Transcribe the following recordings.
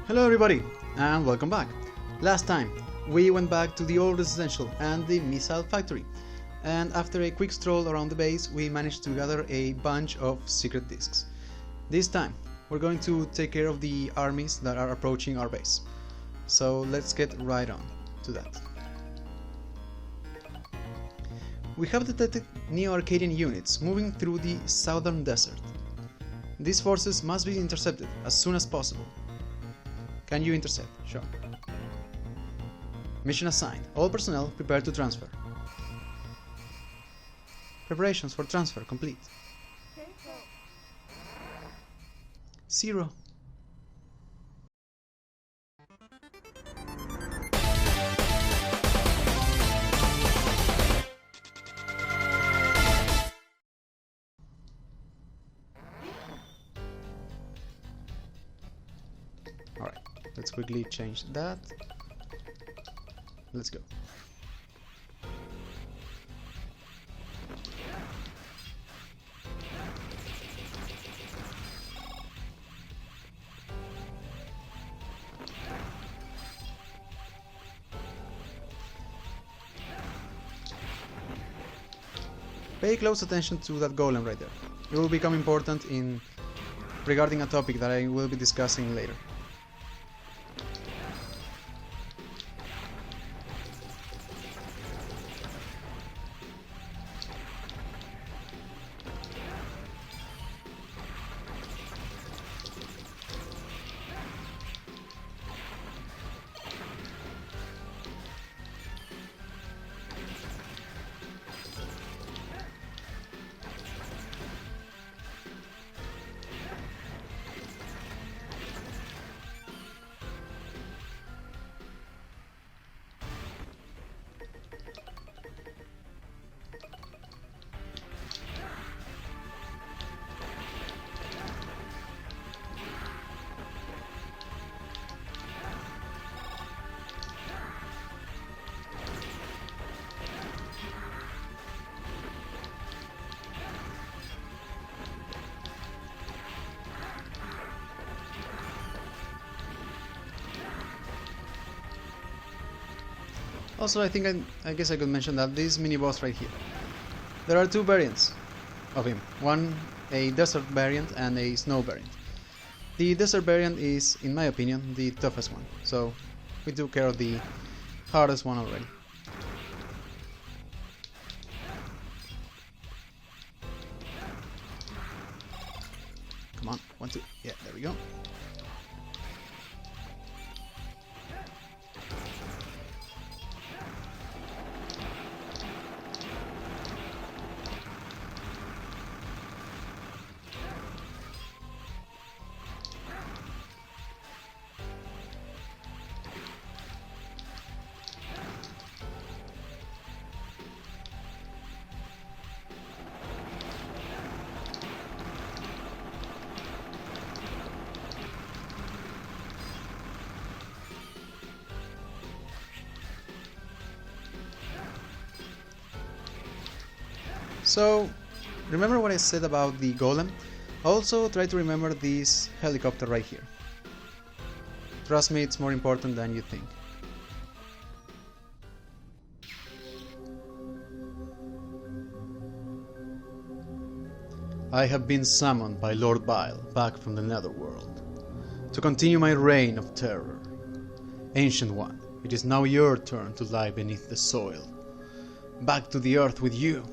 Hello everybody, and welcome back. Last time, we went back to the old residential and the missile factory, and after a quick stroll around the base, we managed to gather a bunch of secret discs. This time, we're going to take care of the armies that are approaching our base. So let's get right on to that. We have detected Neo-Arcadian units moving through the southern desert. These forces must be intercepted as soon as possible. Can you intercept? Sure. Mission assigned. All personnel prepare to transfer. Preparations for transfer complete. 0. Alright, let's quickly change that. Let's go. Pay close attention to that golem right there. It will become important regarding a topic that I will be discussing later. Also, I guess I could mention that this mini boss right here, there are two variants of him. One, a desert variant and a snow variant. The desert variant is, in my opinion, the toughest one, so we took care of the hardest one already. Come on, 1, 2, yeah, there we go. So, remember what I said about the golem? Also try to remember this helicopter right here. Trust me, it's more important than you think. I have been summoned by Lord Bile back from the netherworld to continue my reign of terror. Ancient One, it is now your turn to lie beneath the soil. Back to the earth with you.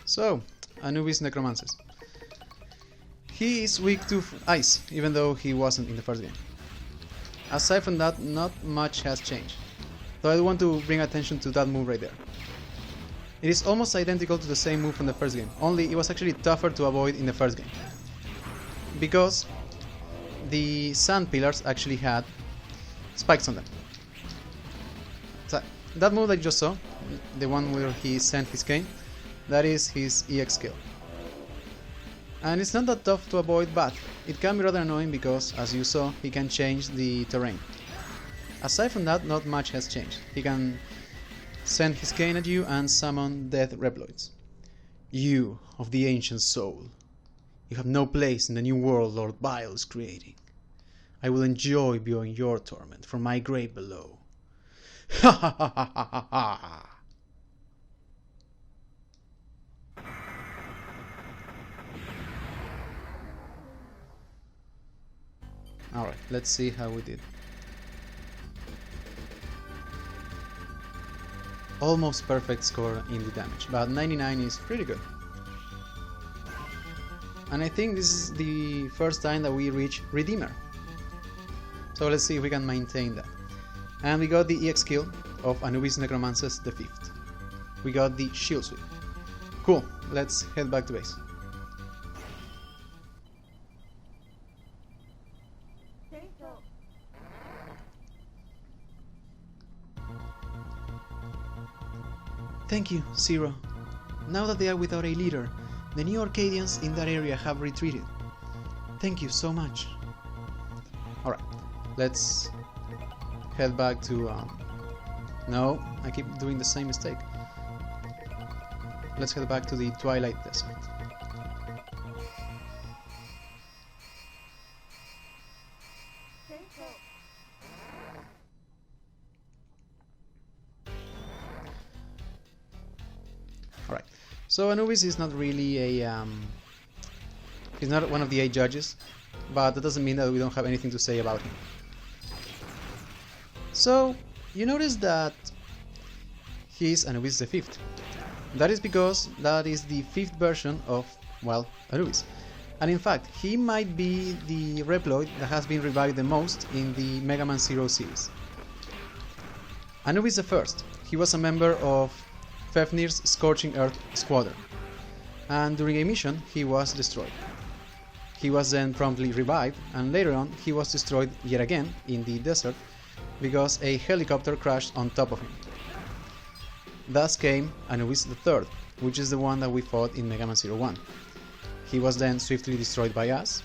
So, Anubis Necromances. He is weak to ice, even though he wasn't in the first game. Aside from that, not much has changed, though I want to bring attention to that move right there. It is almost identical to the same move from the first game, only it was actually tougher to avoid in the first game. Because the sand pillars actually had spikes on them. So, that move that you just saw, the one where he sent his cane, that is his EX skill. And it's not that tough to avoid, but it can be rather annoying because, as you saw, he can change the terrain. Aside from that, not much has changed. He can send his cane at you and summon death Reploids. You of the ancient soul, You have no place in the new world Lord Bile is creating. I will enjoy viewing your torment from my grave below. Ha ha ha ha ha ha! Alright, let's see how we did. Almost perfect score in the damage, but 99 is pretty good. And I think this is the first time that we reach Redeemer. So let's see if we can maintain that. And we got the EX skill of Anubis Necromancer the 5th. We got the Shield Sweep. Cool, let's head back to base. Thank you, Zero. Now that they are without a leader, the new Arcadians in that area have retreated. Thank you so much. Alright, let's head back to... No, I keep doing the same mistake. Let's head back to the Twilight Desert. Alright, so Anubis is not really a... he's not one of the 8 judges, but that doesn't mean that we don't have anything to say about him. So, you notice that he is Anubis the 5th. That is because that is the 5th version of, well, Anubis. And in fact, he might be the Reploid that has been revived the most in the Mega Man Zero series. Anubis the 1st, he was a member of Fafnir's Scorching Earth Squadron, and during a mission he was destroyed. He was then promptly revived, and later on he was destroyed yet again in the desert because a helicopter crashed on top of him. Thus came Anubis the 3rd, which is the one that we fought in Mega Man Zero 1. He was then swiftly destroyed by us,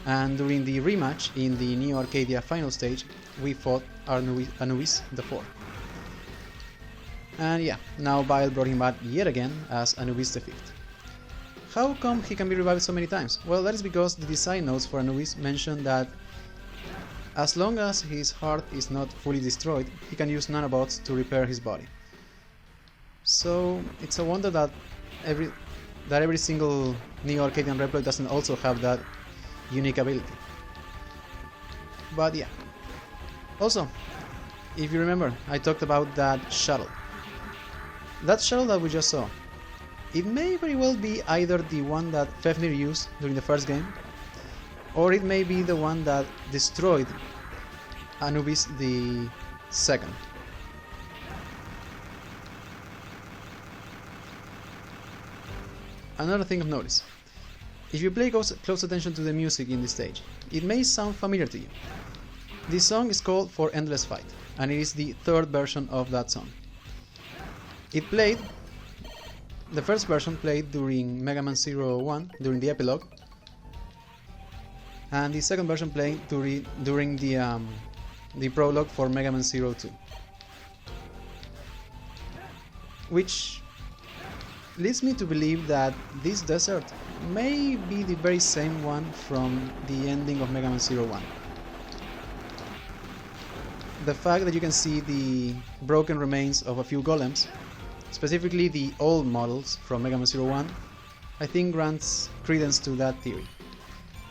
and during the rematch in the Neo Arcadia final stage we fought Anubis the 4th. And yeah, now Bile brought him back yet again as Anubis the 5th. How come he can be revived so many times? Well, that is because the design notes for Anubis mention that as long as his heart is not fully destroyed, he can use nanobots to repair his body. So it's a wonder that every single Neo Arcadian Reploid doesn't also have that unique ability. But yeah. Also, if you remember, I talked about that shuttle. That shuttle that we just saw, it may very well be either the one that Fafnir used during the first game, or it may be the one that destroyed Anubis the 2nd. Another thing of notice, if you pay close attention to the music in this stage, it may sound familiar to you. This song is called For Endless Fight, and it is the 3rd version of that song. It played, the first version played during Mega Man Zero 1, during the epilogue, and the 2nd version played during the prologue for Mega Man Zero 2. Which leads me to believe that this desert may be the very same one from the ending of Mega Man Zero 1. The fact that you can see the broken remains of a few golems, specifically the old models from Mega Man Zero 1, I think grants credence to that theory.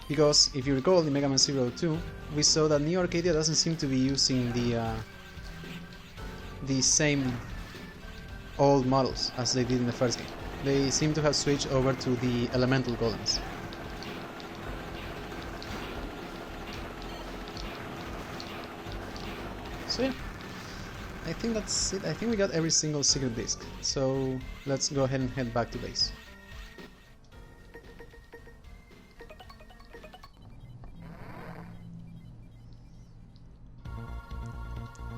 Because if you recall in Mega Man Zero 2, we saw that Neo Arcadia doesn't seem to be using the same old models as they did in the first game. They seem to have switched over to the elemental golems. So yeah, I think that's it. I think we got every single secret disc. So let's go ahead and head back to base.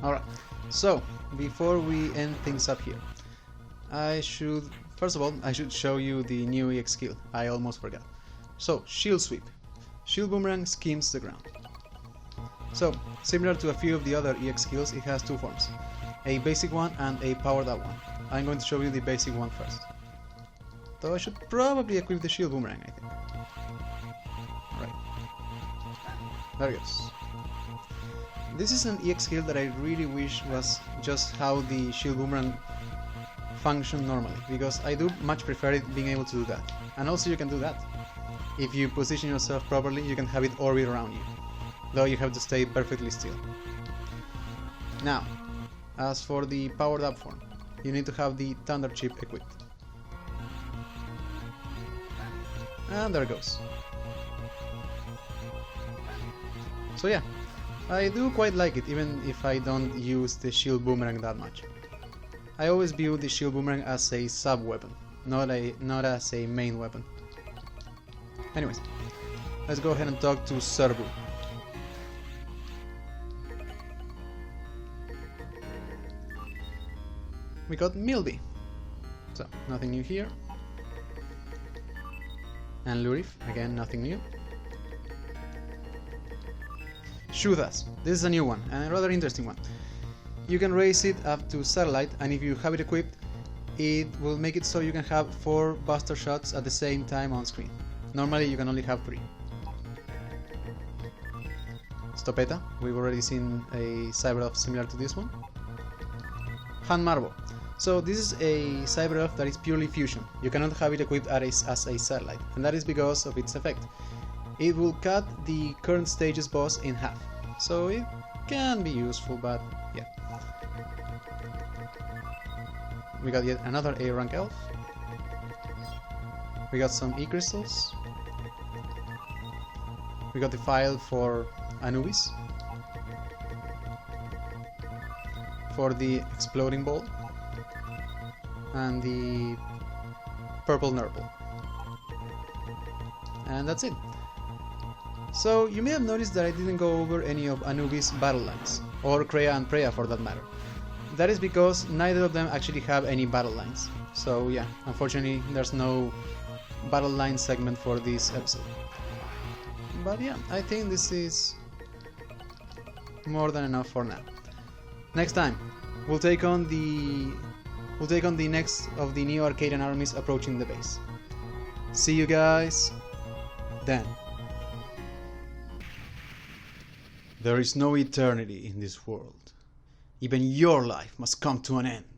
Alright, so before we end things up here, first of all, I should show you the new EX skill. I almost forgot. So, Shield Sweep. Shield Boomerang skims the ground. So, similar to a few of the other EX skills, it has 2 forms. A basic one and a powered up one. I'm going to show you the basic one first. Though I should probably equip the shield boomerang, I think. Right. There it goes. This is an EX skill that I really wish was just how the shield boomerang functioned normally, because I do much prefer it being able to do that. And also you can do that. If you position yourself properly, you can have it orbit around you, though you have to stay perfectly still. Now, as for the powered up form, you need to have the Thunder chip equipped. And there it goes. So yeah, I do quite like it, even if I don't use the shield boomerang that much. I always view the shield boomerang as a sub-weapon, not as a main weapon. Anyways, let's go ahead and talk to Serbu. We got Milby, so nothing new here. And Lurif, again nothing new. Shudas, this is a new one, and a rather interesting one. You can raise it up to satellite, and if you have it equipped, it will make it so you can have 4 buster shots at the same time on screen. Normally you can only have 3. Stopeta, we've already seen a Cyber Elf similar to this one. Han Marbo. So this is a Cyber Elf that is purely fusion. You cannot have it equipped as a satellite, and that is because of its effect. It will cut the current stage's boss in half, so it can be useful, but yeah. We got yet another A rank elf. We got some E crystals. We got the file for Anubis, for the exploding ball, and the purple nurple. And that's it. So you may have noticed that I didn't go over any of Anubis' battle lines, or Kreia and Preya for that matter. That is because neither of them actually have any battle lines. So yeah, unfortunately there's no battle line segment for this episode. But yeah, I think this is more than enough for now. Next time, we'll take on the next of the Neo Arcadian armies approaching the base. See you guys then. There is no eternity in this world. Even your life must come to an end.